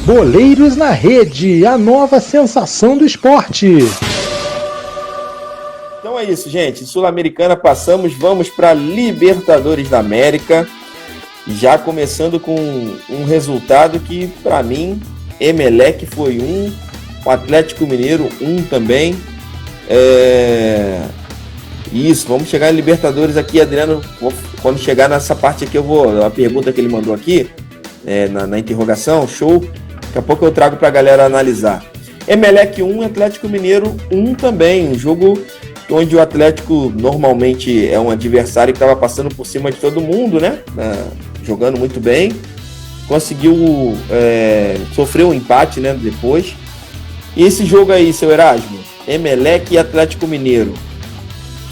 Boleiros na Rede, a nova sensação do esporte. Então é isso, gente. Sul-Americana passamos, vamos para Libertadores da América. Já começando com um resultado que, para mim, Emelec foi o Atlético Mineiro também. Isso, vamos chegar em Libertadores aqui, Adriano. Quando chegar nessa parte aqui, a pergunta que ele mandou aqui, na interrogação, show. Daqui a pouco eu trago para a galera analisar. Emelec 1, Atlético Mineiro 1 também. Um jogo onde o Atlético normalmente é um adversário que estava passando por cima de todo mundo, né? Jogando muito bem. Conseguiu sofrer um empate, né? Depois. E esse jogo aí, seu Erasmo? Emelec e Atlético Mineiro.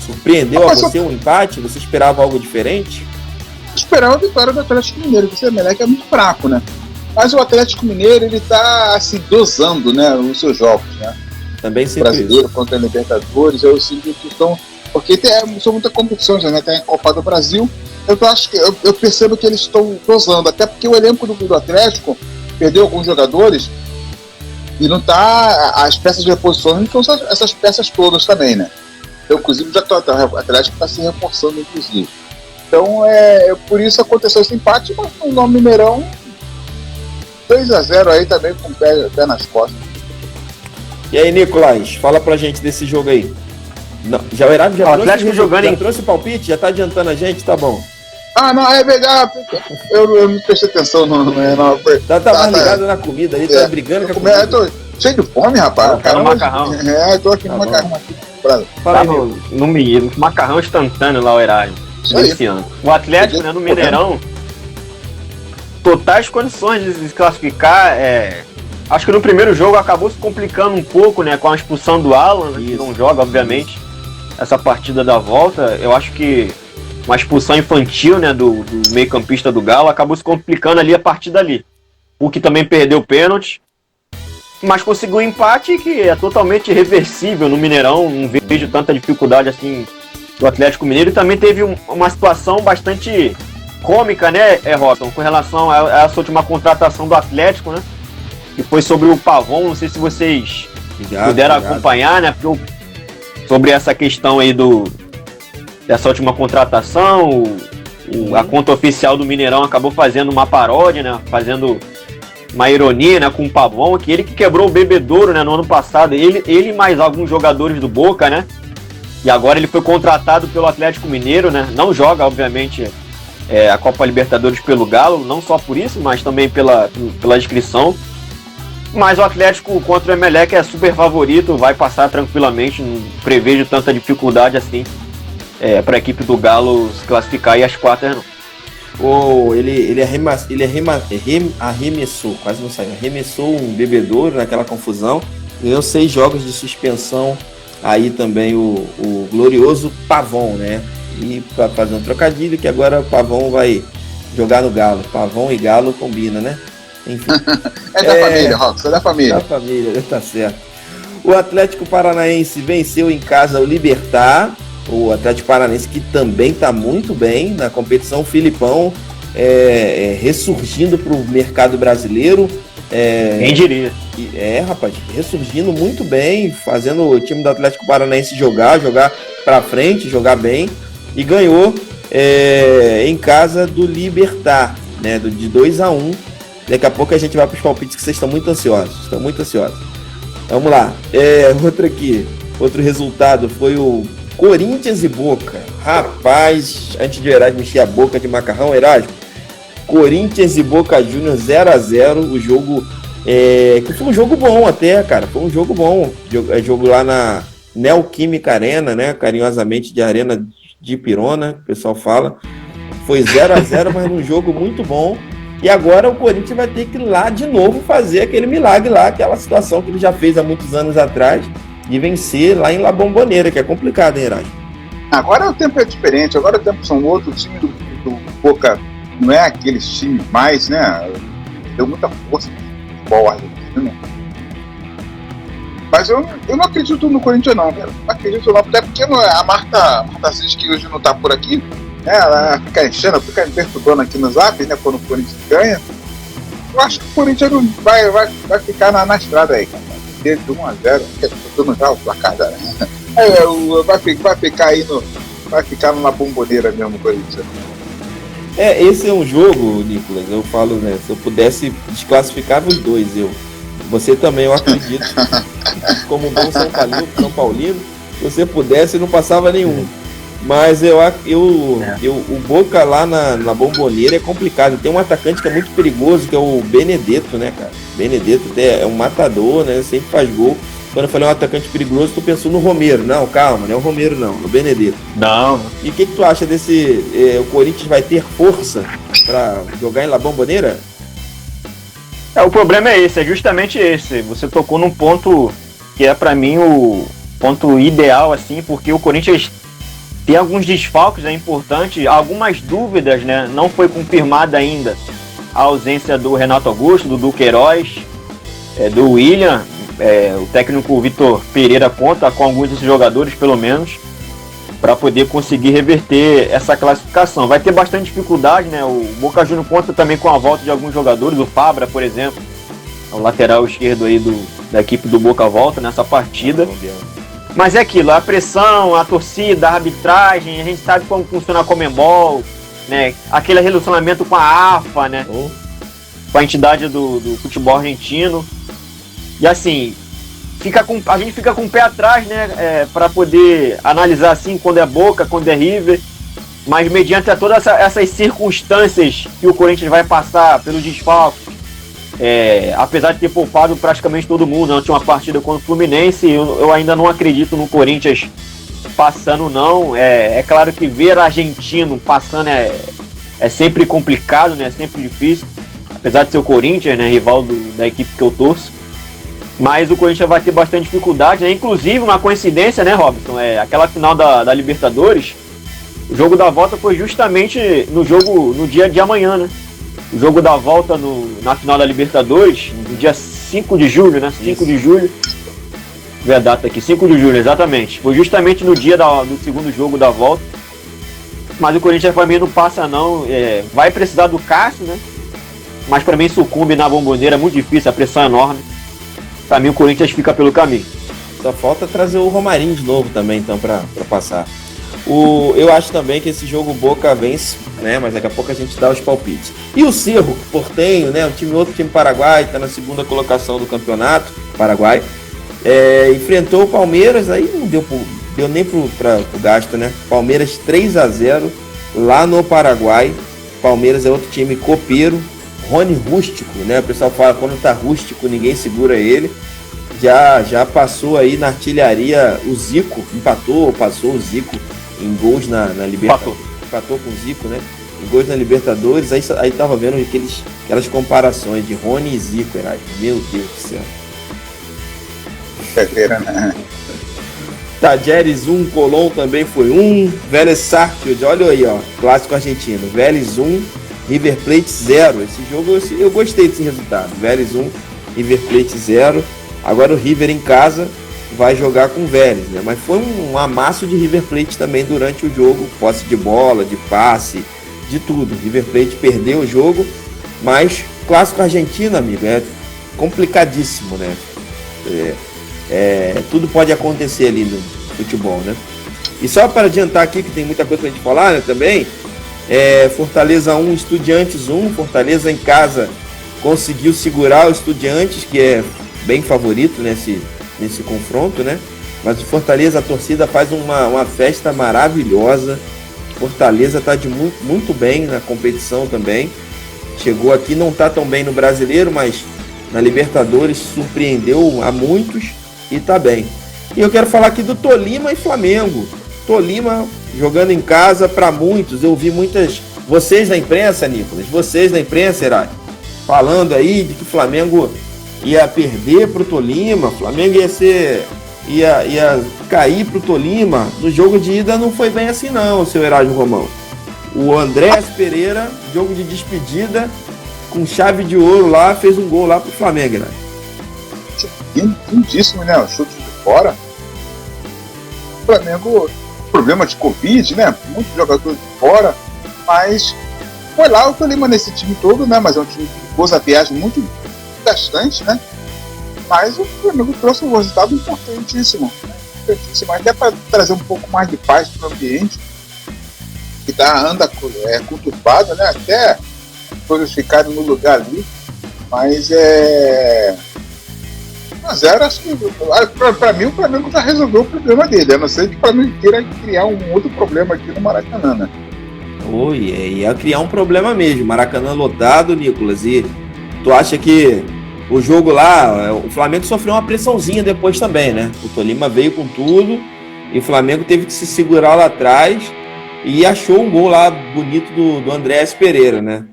Surpreendeu a você um empate? Você esperava algo diferente? Eu esperava a vitória do Atlético Mineiro, porque o Emelec é muito fraco, né? Mas o Atlético Mineiro, ele tá assim, dosando, né, os seus jogos, né? Também sempre brasileiro isso. Contra a Libertadores, eu sinto que estão... Porque são muitas competições, né? Tem a Copa do Brasil, eu percebo que eles estão dosando, até porque o elenco do Atlético perdeu alguns jogadores e não tá... As peças de reposição não são essas peças todas também, né? Então, inclusive, o Atlético está se reforçando, inclusive. Então, por isso aconteceu esse empate, mas no Mineirão 2-0 aí também com o pé nas costas. E aí, Nicolás, fala pra gente desse jogo aí. Não, já trouxe o palpite? Já tá adiantando a gente? Tá bom. Ah, não, é verdade. Eu não prestei atenção no Tá mais ligado na comida aí, tá brigando com a comida. Eu tô cheio de fome, rapaz. Tá no macarrão. Eu tô aqui no macarrão. Tá no macarrão instantâneo lá, o Erasmo. Esse ano. O Atlético, né, no Mineirão, totais condições de se classificar. Acho que no primeiro jogo acabou se complicando um pouco, né, com a expulsão do Alan, que não joga, obviamente, essa partida da volta. Eu acho que uma expulsão infantil, né, do meio-campista do Galo acabou se complicando ali a partir dali. O que também perdeu o pênalti, mas conseguiu um empate que é totalmente irreversível no Mineirão. Não vejo tanta dificuldade assim do Atlético Mineiro. E também teve uma situação bastante cômica, né, Robson, com relação a essa última contratação do Atlético, né? Que foi sobre o Pavon. Não sei se vocês puderam acompanhar, né? Sobre essa questão aí dessa última contratação. A conta oficial do Mineirão acabou fazendo uma paródia, né? Fazendo uma ironia, né, com o Pavon, que ele que quebrou o bebedouro, né, no ano passado. Ele e mais alguns jogadores do Boca, né? E agora ele foi contratado pelo Atlético Mineiro, né? Não joga, obviamente, a Copa Libertadores pelo Galo, não só por isso, mas também pela inscrição. Mas o Atlético contra o Emelec é super favorito, vai passar tranquilamente, não prevejo tanta dificuldade assim para a equipe do Galo se classificar e as quartas não. Ele arremessou, quase não saiu, arremessou um bebedouro naquela confusão, ganhou 6 jogos de suspensão, aí também o glorioso Pavon, né? E para fazer um trocadilho, que agora o Pavon vai jogar no Galo. Pavon e Galo combina, né? Enfim. É da família, Rox, é da família. Da família, tá certo. O Atlético Paranaense venceu em casa o Libertad. O Atlético Paranaense, que também está muito bem na competição. O Filipão ressurgindo para o mercado brasileiro. Quem diria? Rapaz, ressurgindo muito bem, fazendo o time do Atlético Paranaense jogar para frente, jogar bem. E ganhou em casa do Libertad, né, de 2-1. Daqui a pouco a gente vai para os palpites, que vocês estão muito ansiosos. Vamos lá. Outro resultado foi o Corinthians e Boca. Rapaz, antes de Erasmo encher a boca de macarrão, Erasmo, Corinthians e Boca Juniors 0-0. O jogo, que foi um jogo bom até, cara. Foi um jogo bom. Jogo lá na Neoquímica Arena, né? Carinhosamente de Arena de Pirona, o pessoal fala. Foi 0-0, mas num jogo muito bom. E agora o Corinthians vai ter que ir lá de novo fazer aquele milagre lá, aquela situação que ele já fez há muitos anos atrás, de vencer lá em La Bombonera, que é complicado, hein, Erasmo? Agora o tempo é diferente, agora o tempo são outros. O time do Boca não é aqueles times mais, né? Deu muita força futebol argentino. Mas eu não acredito no Corinthians não, cara. Não acredito não, até porque a Marta Assis, que hoje não tá por aqui, né, ela fica enchendo, fica me perturbando aqui no Zap, né, quando o Corinthians ganha. Eu acho que o Corinthians não vai ficar na estrada aí, cara. De 1-0, eu não já o placar, né? Vai ficar aí vai ficar na bomboneira mesmo o Corinthians. Esse é um jogo, Nicolas, eu falo, né, se eu pudesse desclassificar os dois, você também, eu acredito, como um bom São Paulino, se você pudesse, não passava nenhum. Mas o Boca lá na bomboneira é complicado. Tem um atacante que é muito perigoso, que é o Benedetto, né, cara? Benedetto é um matador, né? Sempre faz gol. Quando eu falei um atacante perigoso, tu pensou no Romero. Não, calma, não é o Romero não, é o Benedetto. Não. E o que tu acha desse... o Corinthians vai ter força pra jogar em La Bombonera? O problema é justamente esse. Você tocou num ponto que é pra mim o ponto ideal, assim, porque o Corinthians tem alguns desfalques, é importante, algumas dúvidas, né? Não foi confirmada ainda a ausência do Renato Augusto, do Duqueiroz, do William. O técnico Vitor Pereira conta com alguns desses jogadores, pelo menos, para poder conseguir reverter essa classificação. Vai ter bastante dificuldade, né? O Boca Juniors conta também com a volta de alguns jogadores, o Fabra, por exemplo, o lateral esquerdo aí da equipe do Boca volta nessa partida. Mas é aquilo, a pressão, a torcida, a arbitragem, a gente sabe como funciona a Conmebol, né? Aquele relacionamento com a AFA, né? Com a entidade do futebol argentino. E assim, a gente fica com o pé atrás, né? Para poder analisar assim quando é Boca, quando é River. Mas mediante todas essas circunstâncias que o Corinthians vai passar pelos desfalques, apesar de ter poupado praticamente todo mundo na última partida contra o Fluminense, eu ainda não acredito no Corinthians passando não. É claro que ver argentino passando é sempre complicado, né? É sempre difícil, apesar de ser o Corinthians, né? Rival da equipe que eu torço. Mas o Corinthians vai ter bastante dificuldade, né? Inclusive uma coincidência, né, Robson? Aquela final da Libertadores, o jogo da volta foi justamente no dia de amanhã, né? O jogo da volta na final da Libertadores, no dia 5 de julho, né? 5 de julho. Vê a data aqui, 5 de julho, exatamente. Foi justamente no dia do segundo jogo da volta. Mas o Corinthians pra mim não passa não. Vai precisar do Cássio, né? Mas pra mim sucumbe na bomboneira, é muito difícil, a pressão é enorme. Pra mim o Corinthians fica pelo caminho. Só falta trazer o Romarinho de novo também, então, pra passar. Eu acho também que esse jogo Boca vence, né? Mas daqui a pouco a gente dá os palpites. E o Cerro Porteño, né? Outro time paraguai, está na segunda colocação do campeonato, Paraguai. Enfrentou o Palmeiras, aí não deu nem pro gasto, né? Palmeiras 3-0 lá no Paraguai. Palmeiras é outro time copeiro. Rony rústico, né? O pessoal fala quando tá rústico ninguém segura ele. Já passou aí na artilharia o Zico, passou o Zico em gols na Libertadores. Empatou com o Zico, né? Em gols na Libertadores. Aí tava vendo aquelas comparações de Rony e Zico, Heraldo. Meu Deus do céu. Né? Tajeres 1, Colón também foi 1. Vélez Sarsfield, olha aí, ó. Clássico argentino. Vélez 1, River Plate 0. Esse jogo eu gostei desse resultado. Vélez 1, River Plate 0. Agora o River em casa vai jogar com o Vélez, né? Mas foi um amasso de River Plate também durante o jogo, posse de bola, de passe, de tudo. River Plate perdeu o jogo, mas clássico argentino, amigo, é complicadíssimo, né? Tudo pode acontecer ali no futebol, né? E só para adiantar aqui, que tem muita coisa pra gente falar, né, também, Fortaleza 1, Estudiantes 1, Fortaleza em casa conseguiu segurar o Estudiantes, que é bem favorito nesse confronto, né? Mas o Fortaleza, a torcida faz uma festa maravilhosa. Fortaleza está muito bem na competição também. Chegou aqui, não está tão bem no Brasileiro, mas na Libertadores surpreendeu a muitos e está bem. E eu quero falar aqui do Tolima e Flamengo. Tolima jogando em casa para muitos. Eu vi muitas... Vocês da imprensa, Nicolas, vocês da imprensa, Herádio, falando aí de que o Flamengo ia perder pro Tolima, o Flamengo ia cair pro Tolima. No jogo de ida não foi bem assim não, seu Herádio Romão. O Andrés Pereira, jogo de despedida, com chave de ouro lá, fez um gol lá pro Flamengo, né? Lindíssimo, né? O chute de fora. O Flamengo, problema de Covid, né? Muitos jogadores de fora, mas foi lá o Tolima nesse time todo, né? Mas é um time que pôs a viagem muito gastante, né? Mas o Flamengo trouxe um resultado importantíssimo, até para trazer um pouco mais de paz para o ambiente, que anda conturbado, né? Até as coisas ficarem no lugar ali, mas 1-0, acho que para mim o Flamengo já resolveu o problema dele, a não ser que o Flamengo queira criar um outro problema aqui no Maracanã, né? Ia criar um problema mesmo, Maracanã lotado, Nicolas, e tu acha que o jogo lá, o Flamengo sofreu uma pressãozinha depois também, né? O Tolima veio com tudo e o Flamengo teve que se segurar lá atrás e achou um gol lá bonito do Andrés Pereira, né?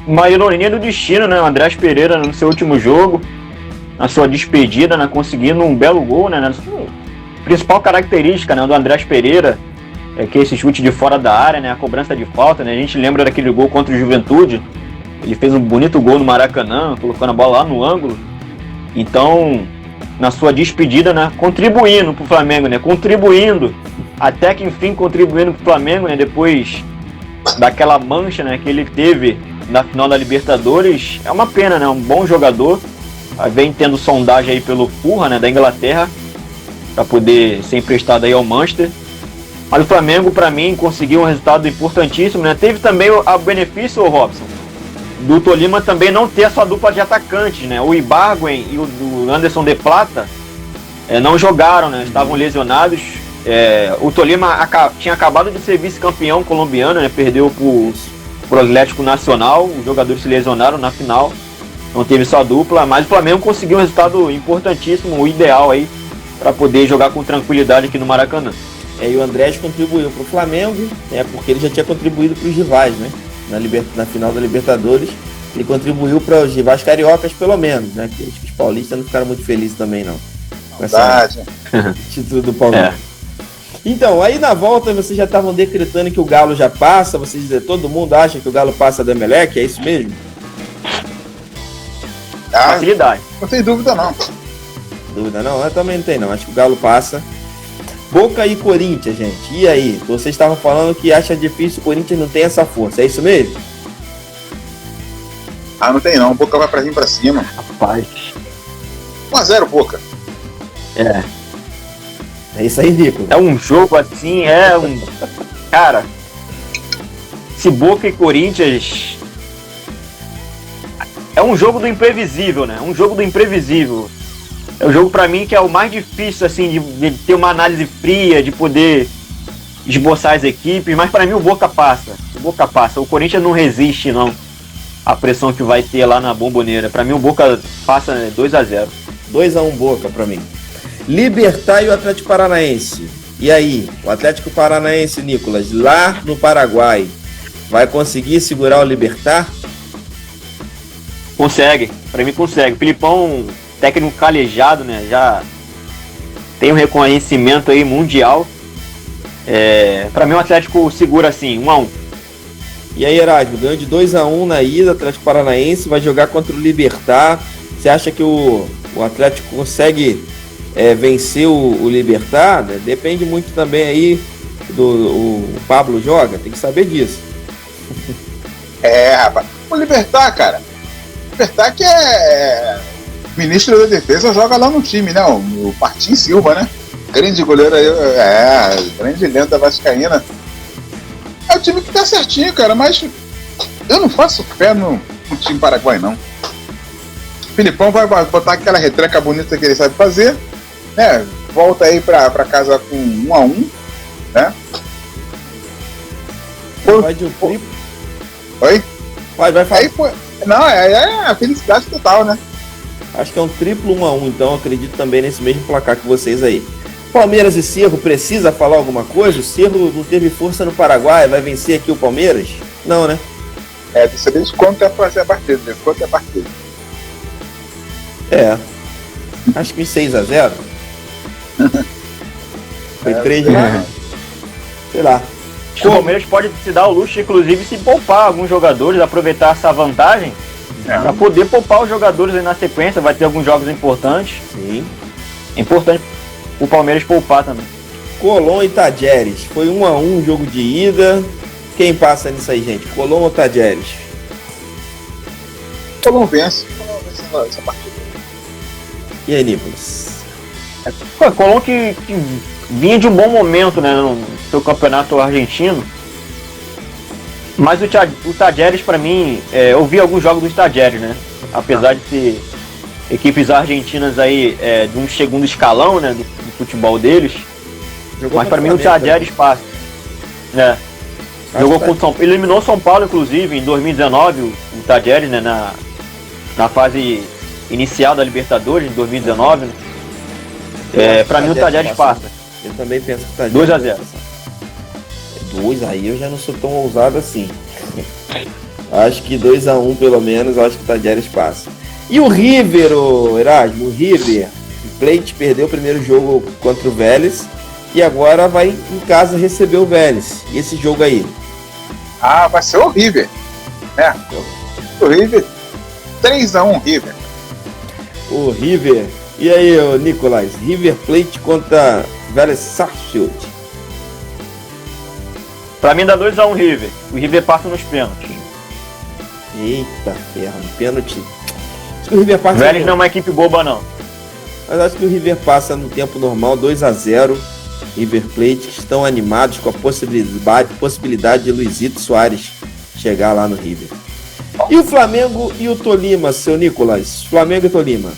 Uma ironia do destino, né? O Andrés Pereira no seu último jogo, na sua despedida, né? Conseguindo um belo gol, né? A principal característica, né, do Andrés Pereira é que esse chute de fora da área, né? A cobrança de falta, né? A gente lembra daquele gol contra o Juventude. Ele fez um bonito gol no Maracanã, colocando a bola lá no ângulo. Então, na sua despedida, né, contribuindo para o Flamengo, né, contribuindo, até que enfim contribuindo para o Flamengo, né, depois daquela mancha, né, que ele teve na final da Libertadores. É uma pena, né, um bom jogador, vem tendo sondagem aí pelo Fulham, né, da Inglaterra, para poder ser emprestado aí ao Manchester. Mas o Flamengo, para mim, conseguiu um resultado importantíssimo, né, teve também o benefício, Robson, do Tolima também não ter a sua dupla de atacantes, né? O Ibargüen e o Anderson de Plata não jogaram, né? Estavam lesionados. O Tolima tinha acabado de ser vice-campeão colombiano, né? Perdeu pro Atlético Nacional, os jogadores se lesionaram na final, não teve sua dupla, mas o Flamengo conseguiu um resultado importantíssimo, o ideal aí, para poder jogar com tranquilidade aqui no Maracanã. E o Andrés contribuiu pro Flamengo, porque ele já tinha contribuído pros rivais, né? Na final da Libertadores, ele contribuiu para os rivais cariocas, pelo menos, né? Que os paulistas não ficaram muito felizes também, não. Com essa título do Palmeiras. Então, aí na volta vocês já estavam decretando que o Galo já passa, todo mundo acha que o Galo passa do Emelec, é isso mesmo? Facilidade. Não tem dúvida, não. Dúvida não? Eu também não tenho, não. Acho que o Galo passa. Boca e Corinthians, gente. E aí? Vocês estavam falando que acha difícil, o Corinthians não tem essa força. É isso mesmo? Não tem não. Boca vai pra vir pra cima. Rapaz. 1-0 Boca. É isso aí, Nico. É um jogo assim, Cara, se Boca e Corinthians... É um jogo do imprevisível, né? Um jogo do imprevisível. É o jogo, pra mim, que é o mais difícil, assim, de ter uma análise fria, de poder esboçar as equipes, mas pra mim o Boca passa. O Corinthians não resiste, não, à pressão que vai ter lá na Bombonera. Pra mim o Boca passa, né, 2-0. 2-1 Boca pra mim. Libertad e o Atlético Paranaense. E aí? O Atlético Paranaense, Nicolas, lá no Paraguai, vai conseguir segurar o Libertad? Consegue, pra mim consegue. O Filipão, técnico calejado, né? Já tem um reconhecimento aí mundial. Pra mim o Atlético segura assim, 1-1. E aí, Erasmo, ganhou de 2-1 na ida, Atlético Paranaense vai jogar contra o Libertad. Você acha que o Atlético consegue vencer o Libertad? Depende muito também aí o Pablo joga, tem que saber disso. Rapaz, o Libertad, cara, que ministro da Defesa, joga lá no time, né? O Martim Silva, né? Grande goleiro aí, grande lenda vascaína. É o time que tá certinho, cara, mas eu não faço fé no time paraguai, não. O Filipão vai botar aquela retranca bonita que ele sabe fazer, né? Volta aí pra casa com 1-1, né? Vai de um triplo. Oi? Vai falar. Aí, não, é a felicidade total, né? Acho que é um triplo 1-1, então acredito também nesse mesmo placar que vocês aí. Palmeiras e Cerro, precisa falar alguma coisa? O Cerro não teve força no Paraguai, vai vencer aqui o Palmeiras? Não, né? Dessa vez quanto é fazer a partida, Acho que em 6-0. Foi 3 de sei lá. O Palmeiras pode se dar o luxo, inclusive, se poupar alguns jogadores, aproveitar essa vantagem para poder poupar os jogadores aí na sequência. Vai ter alguns jogos importantes. Sim. É importante o Palmeiras poupar também. Colón e Tajeres. Foi 1-1 jogo de ida. Quem passa nisso aí, gente? Colón ou Tajeres? Colón vence essa partida. E aí, Nicolas? O Colón que vinha de um bom momento, né, no seu campeonato argentino. Mas o Tajeres, para mim, eu vi alguns jogos do Tajeres, né? Apesar de ser equipes argentinas aí de um segundo escalão, né, do futebol deles. Mas para mim o Tajeres passa. Né? Jogou com o São Paulo. Eliminou o São Paulo, inclusive, em 2019, o Tajeres, né, na fase inicial da Libertadores, em 2019. Né? Para mim o Tajeres passa. Eu também penso que o Tajeres 2-0. 2 aí eu já não sou tão ousado assim. Acho que 2-1 pelo menos, acho que o Tajeres passa. E o River, Erasmo, o River Plate perdeu o primeiro jogo contra o Vélez e agora vai em casa receber o Vélez. E esse jogo aí? Vai ser o River. O River, 3-1 River. O River. E aí, Nicolás? River Plate contra Vélez Sarsfield. Pra mim dá 2-1 River. O River passa nos pênaltis. Eita ferro, pênalti. Acho que o River passa. Vélez não é uma equipe boba, não. Mas acho que o River passa no tempo normal, 2-0. River Plate, que estão animados com a possibilidade de Luizito Soares chegar lá no River. E o Flamengo e o Tolima, seu Nicolas? Flamengo e Tolima.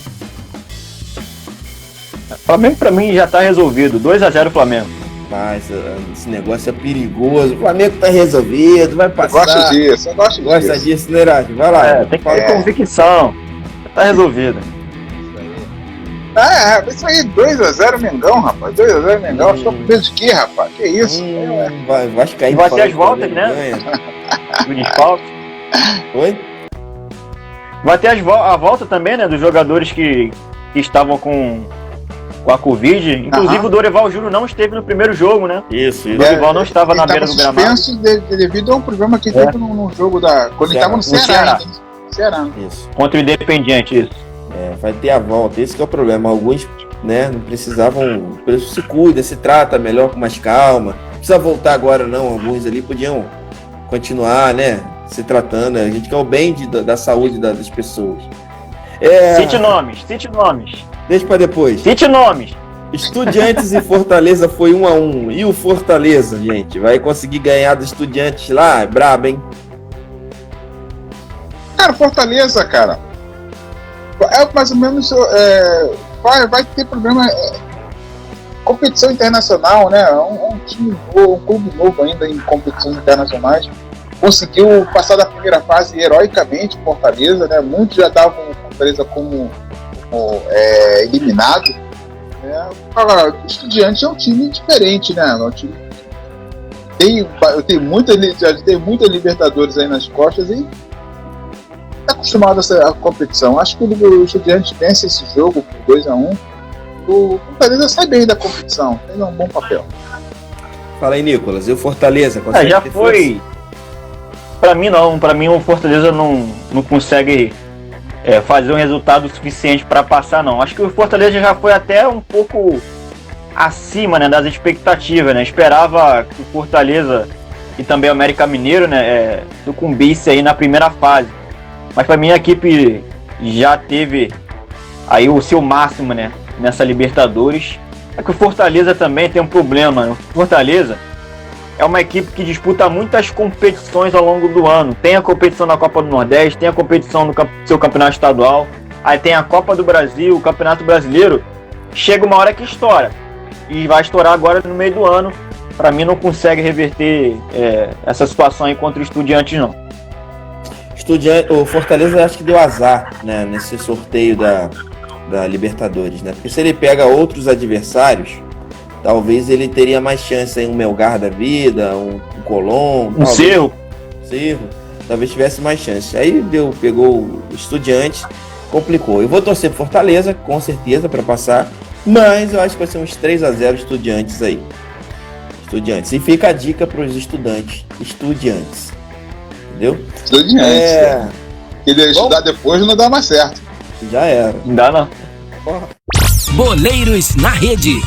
Flamengo pra mim já tá resolvido. 2-0 Flamengo. Mas esse negócio é perigoso. O Flamengo tá resolvido, vai passar. Eu gosto disso, eu gosto Gosta disso, né, Erasmo? Vai lá. Tem que ter convicção. Tá resolvido. Isso aí, 2-0 Mengão, rapaz. 2-0 Mengão. Acho que eu medo de quê, rapaz? Que isso? Vai cair. E vai ter as voltas, né? Do desfalque. Oi? Vai ter a volta também, né? Dos jogadores que estavam com a Covid. Inclusive o Dorival Júnior não esteve no primeiro jogo, né? Isso. O Dorival não estava na beira do gramado. Suspenso devido a um problema que teve no jogo quando ele estava no Ceará. Isso. Contra o Independiente, isso. Vai ter a volta, esse que é o problema. Alguns, né, não precisavam. Se cuida, se trata melhor com mais calma. Não precisa voltar agora, não. Alguns ali podiam continuar, né? Se tratando. A gente quer o bem da saúde das pessoas. Cite nomes. Deixa pra depois. Cite nomes. Estudiantes e Fortaleza foi 1-1. E o Fortaleza, gente, vai conseguir ganhar dos Estudiantes lá? É brabo, hein? Cara, Fortaleza, cara, mais ou menos vai ter problema. Competição internacional, né? Um time novo, um clube novo ainda em competições internacionais. Conseguiu passar da primeira fase heroicamente, Fortaleza, né? Muitos já davam Fortaleza como eliminado. Agora, o Estudiantes é um time diferente, né? É um time tem muita Libertadores aí nas costas e está acostumado a essa competição. Acho que o Estudiantes vence esse jogo por 2-1. O Fortaleza sai bem da competição, tem um bom papel. Fala aí, Nicolas, e o Fortaleza? Já foi. Pra mim não, o Fortaleza não consegue fazer um resultado suficiente para passar, não. Acho que o Fortaleza já foi até um pouco acima, né, das expectativas, né? Esperava que o Fortaleza e também o América Mineiro, né, sucumbisse aí na primeira fase. Mas para mim a equipe já teve aí o seu máximo, né, nessa Libertadores. É que o Fortaleza também tem um problema, né? O Fortaleza é uma equipe que disputa muitas competições ao longo do ano. Tem a competição da Copa do Nordeste, tem a competição do seu campeonato estadual, aí tem a Copa do Brasil, o Campeonato Brasileiro. Chega uma hora que estoura. E vai estourar agora no meio do ano. Para mim não consegue reverter essa situação aí contra o Estudiantes, não. O Fortaleza acho que deu azar, né, nesse sorteio da Libertadores, né? Porque se ele pega outros adversários, talvez ele teria mais chance em um Melgar da vida, um Colón, um Cerro, talvez tivesse mais chance. Aí pegou o Estudiantes, complicou. Eu vou torcer pro Fortaleza, com certeza, para passar, mas eu acho que vai ser uns 3-0 Estudiantes aí. Estudiantes. E fica a dica para os estudantes. Estude antes. Entendeu? Estudiantes. Ele estudar depois não dá mais certo. Já era. Não dá, não. Porra. Boleiros na Rede.